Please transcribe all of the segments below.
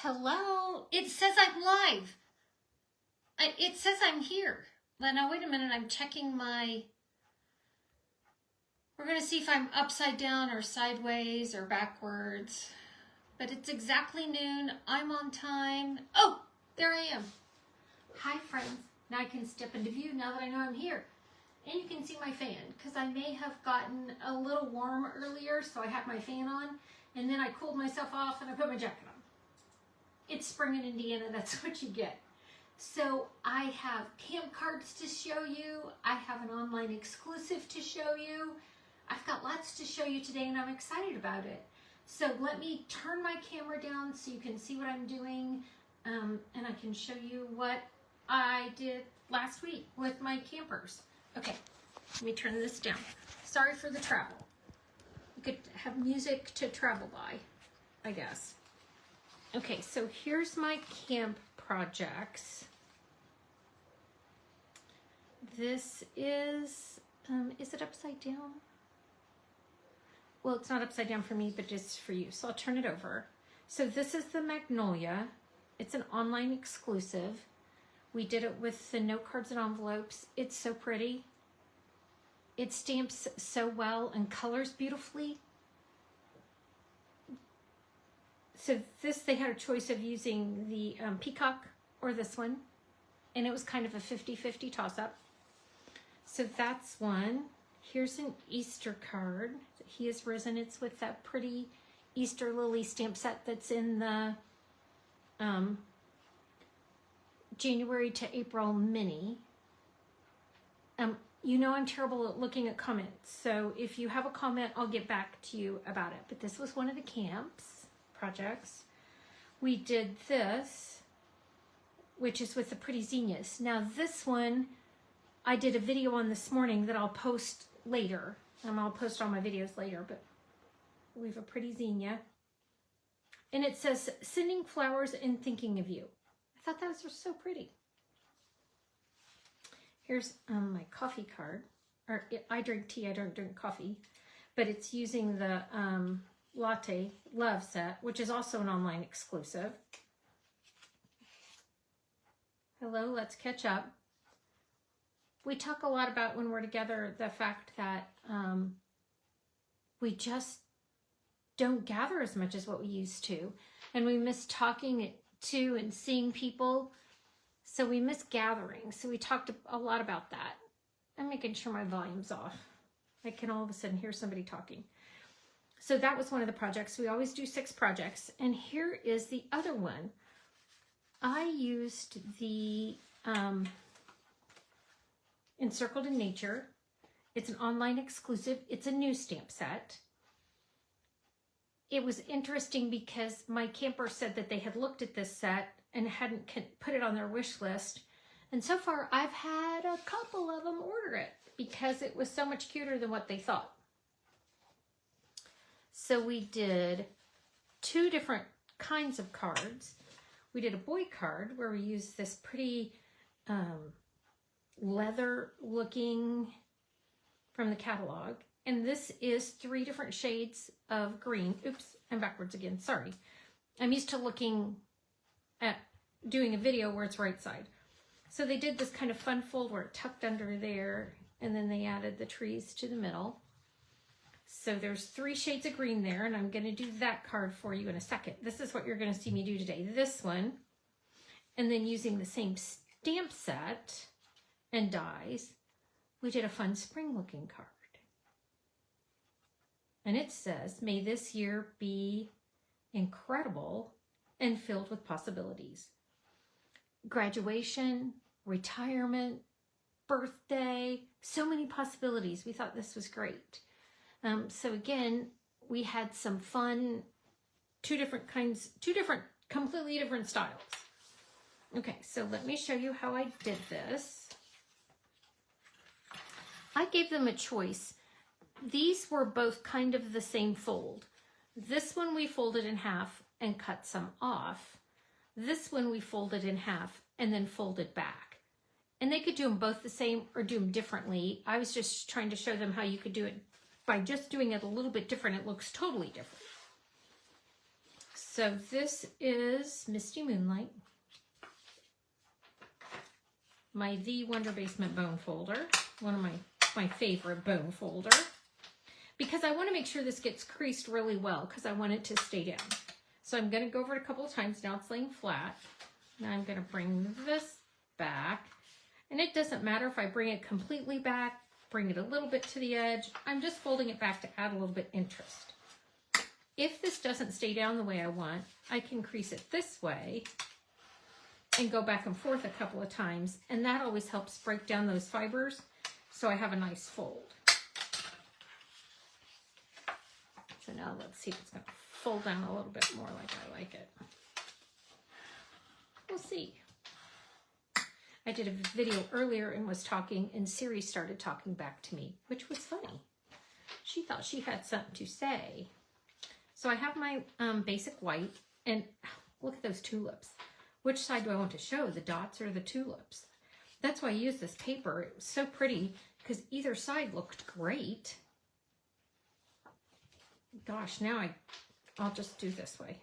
Hello? It says I'm live. It says I'm here. But now wait a minute, I'm checking my... We're going to see if I'm upside down or sideways or backwards. But it's exactly noon. I'm on time. Oh, there I am. Hi, friends. Now I can step into view now that I know I'm here. And you can see my fan because I may have gotten a little warm earlier, so I had my fan on. And then I cooled myself off and I put my jacket on. It's spring in Indiana. That's what you get. So I have camp cards to show you. I have an online exclusive to show you. I've got lots to show you today and I'm excited about it. So let me turn my camera down so you can see what I'm doing and I can show you what I did last week with my campers. Okay, let me turn this down. Sorry for the travel. You could have music to travel by, I guess. Okay, so here's my camp projects. This is it upside down? Well, it's not upside down for me, but just for you. So I'll turn it over. So this is the Magnolia. It's an online exclusive. We did it with the note cards and envelopes. It's so pretty. It stamps so well and colors beautifully. So this, they had a choice of using the peacock or this one. And it was kind of a 50-50 toss-up. So that's one. Here's an Easter card. He is risen. It's with that pretty Easter lily stamp set that's in the January to April mini. You know I'm terrible at looking at comments. So if you have a comment, I'll get back to you about it. But this was one of the camps projects. We did this, which is with the pretty zinnias. Now this one, I did a video on this morning that I'll post later. I'll post all my videos later, but we have a pretty zinnia. And it says, sending flowers and thinking of you. I thought those were so pretty. Here's my coffee card. Or I drink tea, I don't drink coffee. But it's using the Latte Love set, which is also an online exclusive. Hello, let's catch up. We talk a lot about when we're together the fact that we just don't gather as much as what we used to. And we miss talking to and seeing people. So we miss gathering. So we talked a lot about that. I'm making sure my volume's off. I can all of a sudden hear somebody talking. So that was one of the projects. We always do 6 projects. And here is the other one. I used the Encircled in Nature. It's an online exclusive. It's a new stamp set. It was interesting because my camper said that they had looked at this set and hadn't put it on their wish list. And so far, I've had a couple of them order it because it was so much cuter than what they thought. So we did 2 different kinds of cards. We did a boy card where we used this pretty leather looking from the catalog. And this is 3 different shades of green. Oops, I'm backwards again, sorry. I'm used to looking at doing a video where it's right side. So they did this kind of fun fold where it tucked under there and then they added the trees to the middle. So there's 3 shades of green there and I'm gonna do that card for you in a second. This is what you're gonna see me do today. This one, and then using the same stamp set and dies, we did a fun spring looking card. And it says, may this year be incredible and filled with possibilities. Graduation, retirement, birthday, so many possibilities. We thought this was great. So again, we had some fun, 2 different kinds, 2 completely different styles. Okay, so let me show you how I did this. I gave them a choice. These were both kind of the same fold. This one we folded in half and cut some off. This one we folded in half and then folded back. And they could do them both the same or do them differently. I was just trying to show them how you could do it by just doing it a little bit different. It looks totally different. So this is Misty Moonlight, my The Wonder Basement bone folder, one of my favorite bone folder, because I want to make sure this gets creased really well because I want it to stay down. So I'm going to go over it a couple of times. Now it's laying flat. Now I'm going to bring this back, and it doesn't matter if I bring it completely back, bring it a little bit to the edge. I'm just folding it back to add a little bit interest. If this doesn't stay down the way I want, I can crease it this way and go back and forth a couple of times, and that always helps break down those fibers so I have a nice fold. So now let's see if it's going to fold down a little bit more like I like it. We'll see. I did a video earlier and was talking, and Siri started talking back to me, which was funny. She thought she had something to say. So I have my basic white, and look at those tulips. Which side do I want to show, the dots or the tulips? That's why I used this paper. It was so pretty because either side looked great. Gosh, now I'll just do this way.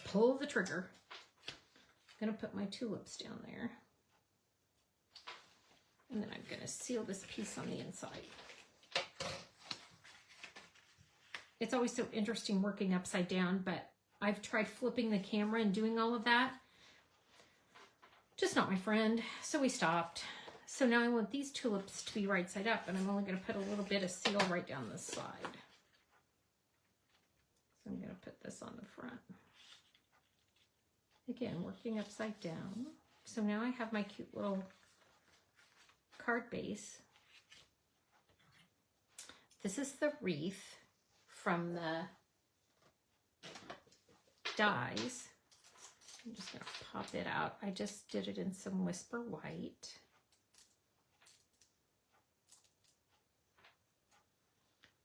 Pull the trigger. I'm going to put my tulips down there. And then I'm going to seal this piece on the inside. It's always so interesting working upside down, but I've tried flipping the camera and doing all of that. Just not my friend, so we stopped. So now I want these tulips to be right side up, and I'm only going to put a little bit of seal right down this side. So I'm going to put this on the front. Again, working upside down. So now I have my cute little card base. This is the wreath from the dies. I'm just going to pop it out. I just did it in some Whisper White.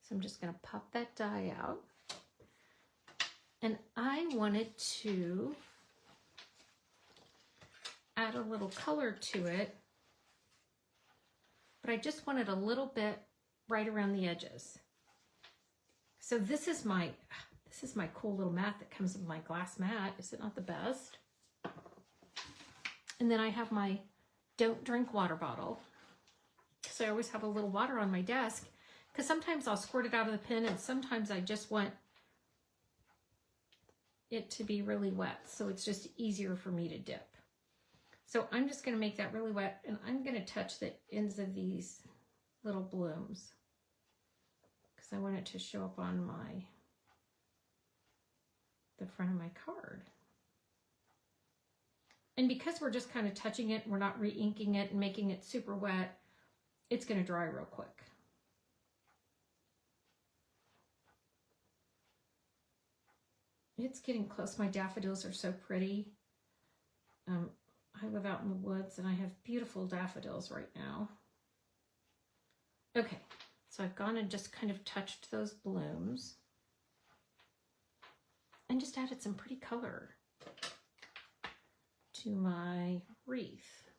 So I'm just going to pop that die out. And I wanted to add a little color to it, but I just wanted a little bit right around the edges. So this is my cool little mat that comes with my glass mat. Is it not the best? And then I have my don't drink water bottle. So I always have a little water on my desk because sometimes I'll squirt it out of the pen and sometimes I just want it to be really wet. So it's just easier for me to dip. So I'm just going to make that really wet, and I'm going to touch the ends of these little blooms because I want it to show up on the front of my card. And because we're just kind of touching it, we're not re-inking it and making it super wet, it's going to dry real quick. It's getting close. My daffodils are so pretty. I live out in the woods and I have beautiful daffodils right now. Okay, so I've gone and just kind of touched those blooms and just added some pretty color to my wreath.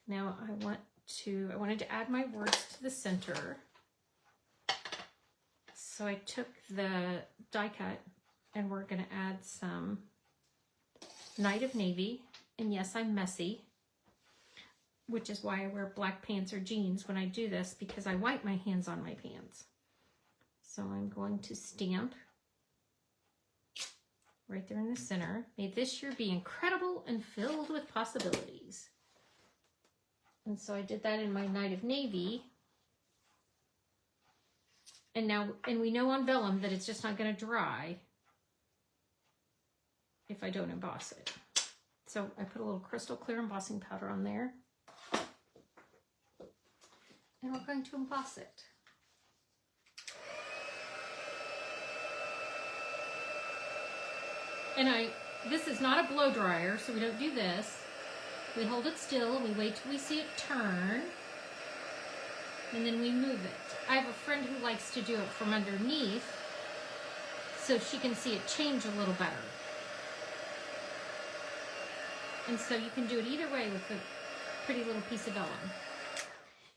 Now I wanted to add my words to the center. So I took the die cut and we're going to add some Night of Navy, and yes, I'm messy, which is why I wear black pants or jeans when I do this, because I wipe my hands on my pants. So I'm going to stamp right there in the center. May this year be incredible and filled with possibilities. And so I did that in my Night of Navy. And we know on vellum that it's just not going to dry if I don't emboss it. So I put a little crystal clear embossing powder on there. And we're going to emboss it. And this is not a blow dryer, so we don't do this. We hold it still, we wait till we see it turn, and then we move it. I have a friend who likes to do it from underneath so she can see it change a little better. And so you can do it either way with a pretty little piece of vellum.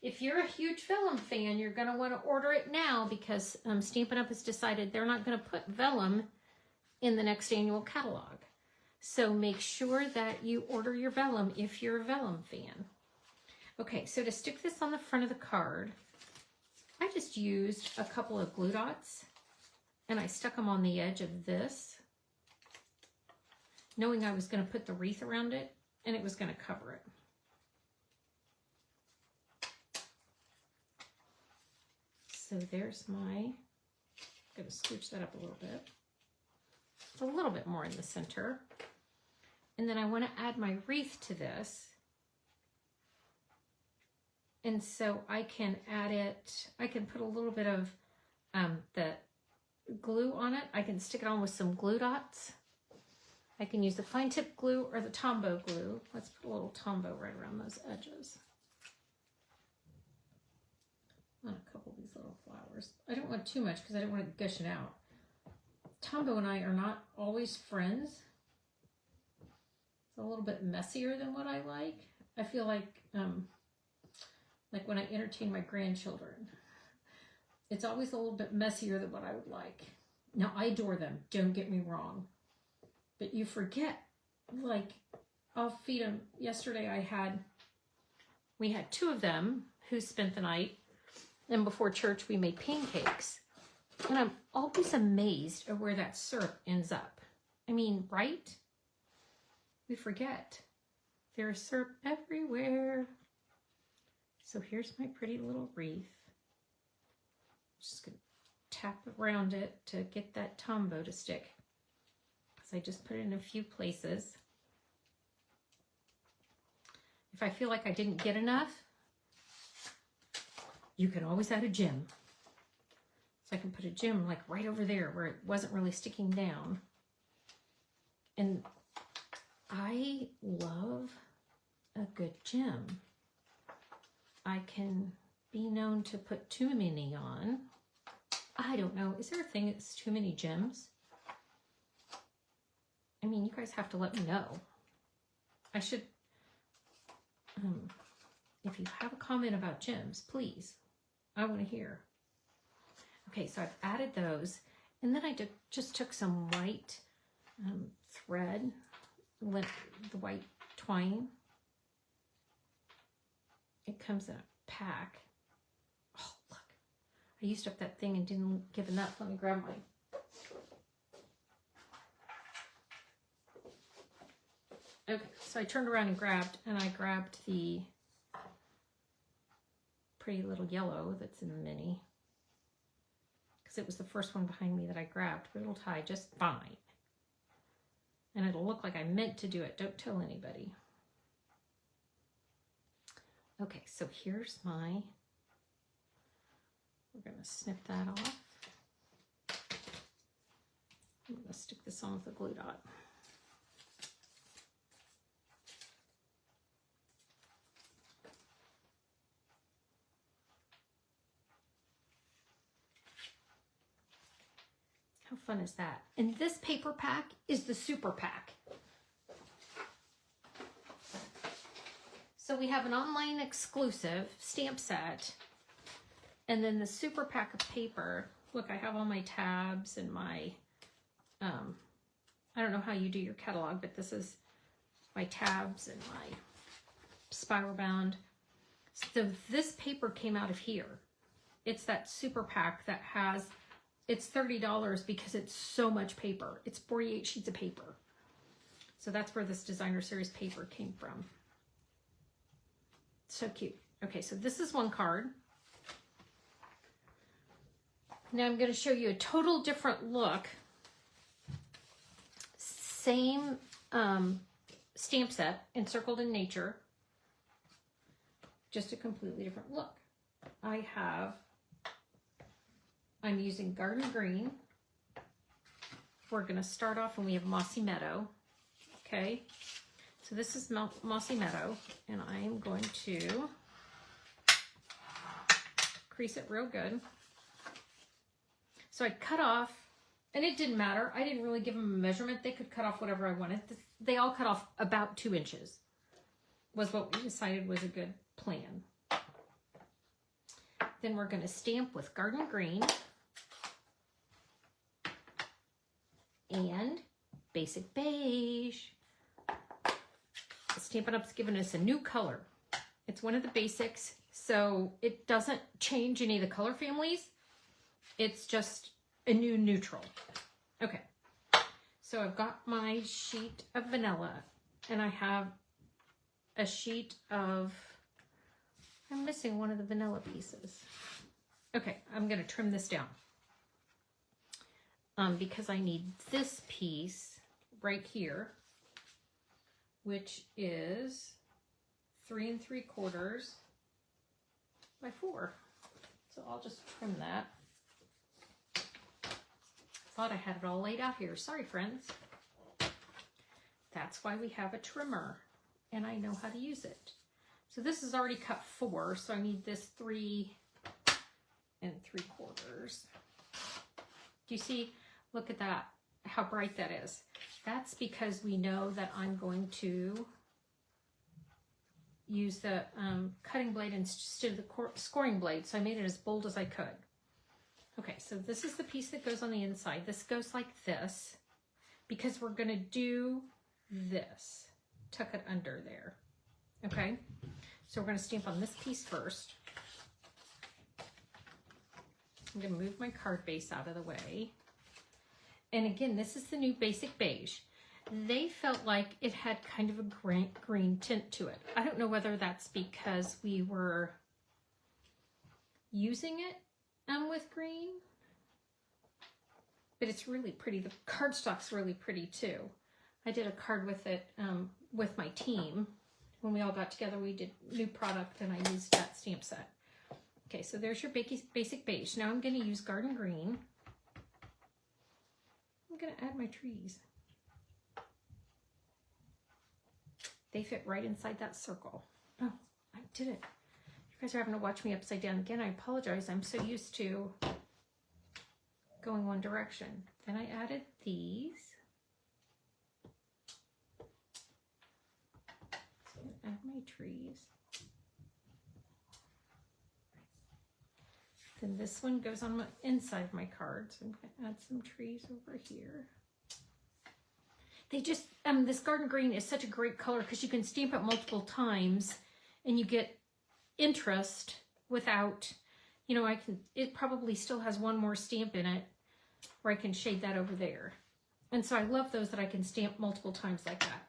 If you're a huge vellum fan, you're going to want to order it now because Stampin' Up! Has decided they're not going to put vellum in the next annual catalog. So make sure that you order your vellum if you're a vellum fan. Okay, so to stick this on the front of the card, I just used a couple of glue dots and I stuck them on the edge of this, knowing I was going to put the wreath around it and it was going to cover it. So there's my, I'm going to scooch that up a little bit more in the center. And then I want to add my wreath to this. And so I can add it, I can put a little bit of the glue on it. I can stick it on with some glue dots. I can use the fine tip glue or the Tombow glue. Let's put a little Tombow right around those edges. On a couple of these little flowers. I don't want too much because I don't want it gushing out. Tombow and I are not always friends. It's a little bit messier than what I like. I feel like when I entertain my grandchildren, it's always a little bit messier than what I would like. Now, I adore them, don't get me wrong. But you forget, like, I'll feed them. Yesterday we had 2 of them who spent the night. And before church, we made pancakes. And I'm always amazed at where that syrup ends up. I mean, right? We forget. There's syrup everywhere. So here's my pretty little wreath. Just going to tap around it to get that Tombow to stick. Because I just put it in a few places. If I feel like I didn't get enough, you can always add a gem. So I can put a gem like right over there where it wasn't really sticking down. And I love a good gem. I can be known to put too many on. I don't know. Is there a thing that's too many gems? I mean, you guys have to let me know. I should, if you have a comment about gems, please. I want to hear. Okay, so I've added those, and then I just took some white thread, the white twine. It comes in a pack. Oh, look. I used up that thing and didn't give enough. Let me grab mine. Okay, so I turned around and I grabbed the pretty little yellow that's in the mini, because it was the first one behind me that I grabbed, but it'll tie just fine. And it'll look like I meant to do it. Don't tell anybody. Okay, so here's we're going to snip that off. I'm going to stick this on with a glue dot. How fun is that? And this paper pack is the super pack. So we have an online exclusive stamp set, and then the super pack of paper. Look, I have all my tabs and my, I don't know how you do your catalog, but this is my tabs and my spiral bound. So this paper came out of here. It's that super pack that has, it's $30 because it's so much paper. It's 48 sheets of paper. So that's where this designer series paper came from. So cute. Okay, so this is one card. Now I'm going to show you a total different look. Same stamp set, Encircled in Nature. Just a completely different look. I'm using Garden Green. We're going to start off and we have Mossy Meadow. Okay. So this is Mossy Meadow, and I am going to crease it real good. So I cut off, and it didn't matter. I didn't really give them a measurement. They could cut off whatever I wanted. They all cut off about 2 inches was what we decided was a good plan. then we're going to stamp with Garden Green and Basic Beige. Stampin' Up's given us a new color. It's one of the basics, so it doesn't change any of the color families. It's just a new neutral. Okay, so I've got my sheet of vanilla, and I have a sheet of, I'm missing one of the vanilla pieces. Okay, I'm going to trim this down because I need this piece right here, which is 3 3/4 by 4. So I'll just trim that. Thought I had it all laid out here. Sorry, friends. That's why we have a trimmer, and I know how to use it. So this is already cut 4, so I need this 3 3/4. Do you see? Look at that, how bright that is. That's because we know that I'm going to use the cutting blade instead of the scoring blade, so I made it as bold as I could. Okay, so this is the piece that goes on the inside. This goes like this because we're going to do this. Tuck it under there. Okay, so we're going to stamp on this piece first. I'm going to move my card base out of the way. And again, this is the new Basic Beige. They felt like it had kind of a green tint to it. I don't know whether that's because we were using it with green, but it's really pretty. The cardstock's really pretty too. I did a card with it with my team. When we all got together, we did new product and I used that stamp set. Okay, so there's your Basic Beige. Now I'm going to use Garden Green. I'm going to add my trees. They fit right inside that circle. Oh, I did it. You guys are having to watch me upside down again. I apologize. I'm so used to going one direction. Then I added these. So I'm gonna add my trees. Then this one goes on my inside of my card. So I'm gonna add some trees over here. They just, this Garden Green is such a great color because you can stamp it multiple times and you get interest without, you know, it probably still has one more stamp in it where I can shade that over there. And so I love those that I can stamp multiple times like that.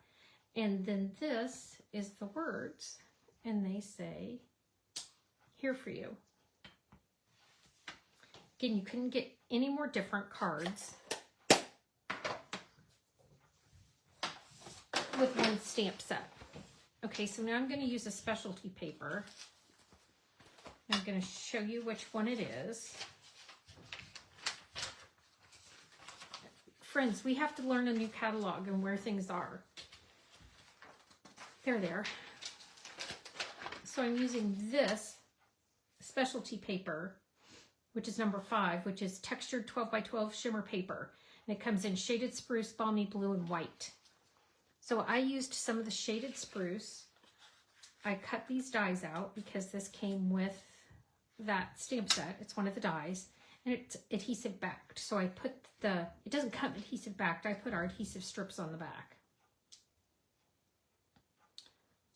And then this is the words, and they say, "Here for you." Again, you couldn't get any more different cards with one stamp set. Okay, so now I'm going to use a specialty paper. I'm going to show you which one it is. Friends, we have to learn a new catalog and where things are. There. So I'm using this specialty paper, which is number 5, which is textured 12 by 12 shimmer paper. And it comes in shaded spruce, balmy blue, and white. So I used some of the shaded spruce. I cut these dies out because this came with that stamp set. It's one of the dies, and it's adhesive backed. So I put it doesn't come adhesive backed. I put our adhesive strips on the back.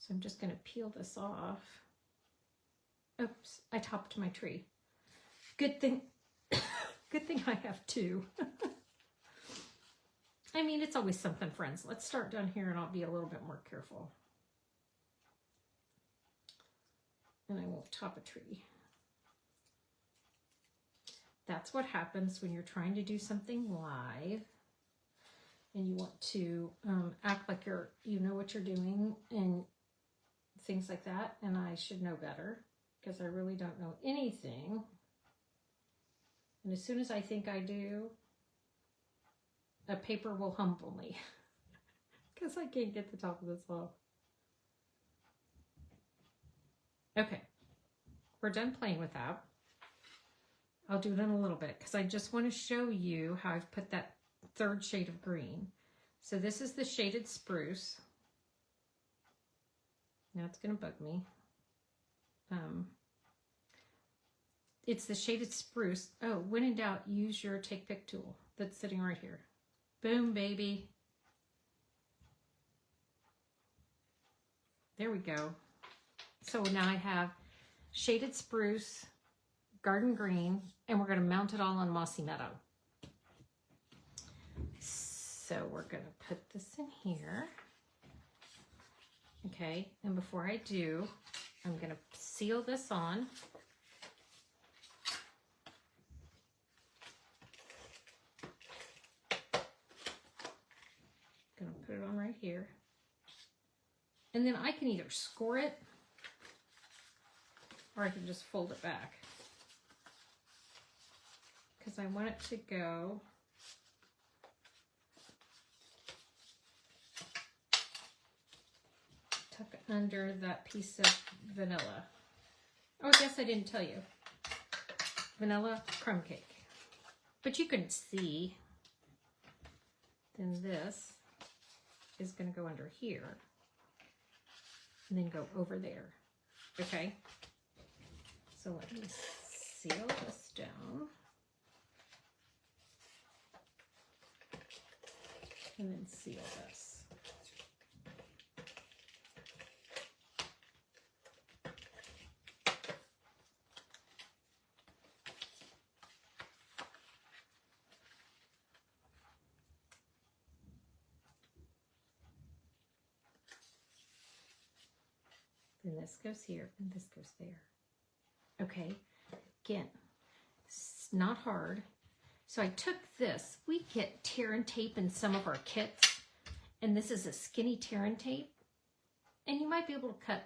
So I'm just going to peel this off. Oops, I topped my tree. Good thing I have 2. I mean, it's always something, friends. Let's start down here and I'll be a little bit more careful. And I won't top a tree. That's what happens when you're trying to do something live and you want to act like you know what you're doing and things like that. And I should know better because I really don't know anything. And as soon as I think I do, a paper will humble me because I can't get the top of this off. Okay, we're done playing with that. I'll do it in a little bit because I just want to show you how I've put that 3rd shade of green. So this is the shaded spruce. Now it's going to bug me. It's the shaded spruce. Oh, when in doubt, use your take pick tool that's sitting right here. Boom, baby. There we go. So now I have shaded spruce, garden green, and we're going to mount it all on mossy meadow. So we're going to put this in here. Okay, and before I do, I'm going to seal this on. Going to put it on right here. And then I can either score it or I can just fold it back. Because I want it to go tuck under that piece of vanilla. Oh, I guess I didn't tell you. Vanilla crumb cake. But you can see, then this is going to go under here and then go over there. Okay? So let me seal this down. And then seal this. And this goes here, and this goes there. Okay, again, it's not hard. So I took this. We get tear and tape in some of our kits, and this is a skinny tear and tape. And you might be able to cut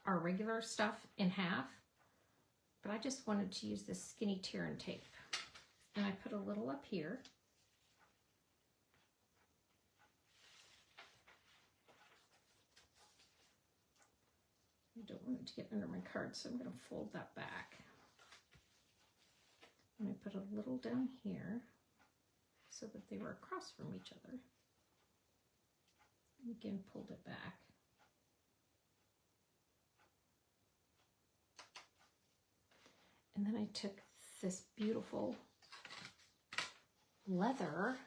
our regular stuff in half, but I just wanted to use this skinny tear and tape. And I put a little up here. I don't want it to get under my card, so I'm going to fold that back. And I put a little down here so that they were across from each other. And again, pulled it back. And then I took this beautiful leather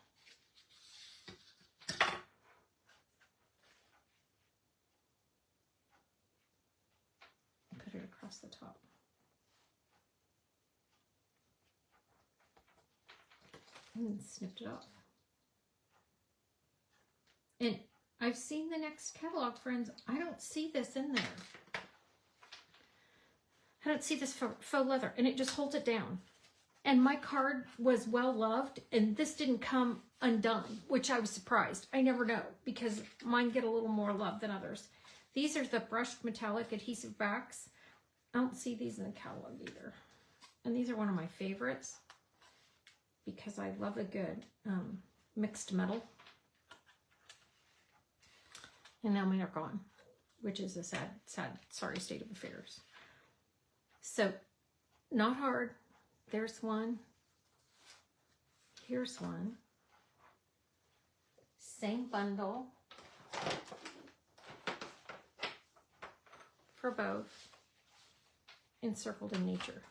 and put it across the top. And then snipped it off. And I've seen the next catalog, friends. I don't see this in there. I don't see this faux leather, and it just holds it down. And my card was well loved, and this didn't come undone, which I was surprised. I never know, because mine get a little more love than others. These are the brushed metallic adhesive backs. I don't see these in the catalog either. And these are one of my favorites, because I love a good mixed metal. And now mine are gone, which is a sad, sorry state of affairs. So, not hard. There's one. Here's one. Same bundle for both. Encircled in Nature.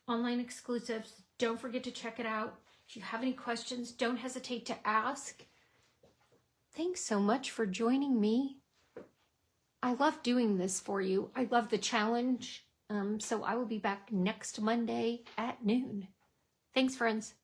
Online exclusives. Don't forget to check it out. If you have any questions, don't hesitate to ask. Thanks so much for joining me. I love doing this for you. I love the challenge. So I will be back next Monday at noon. Thanks, friends.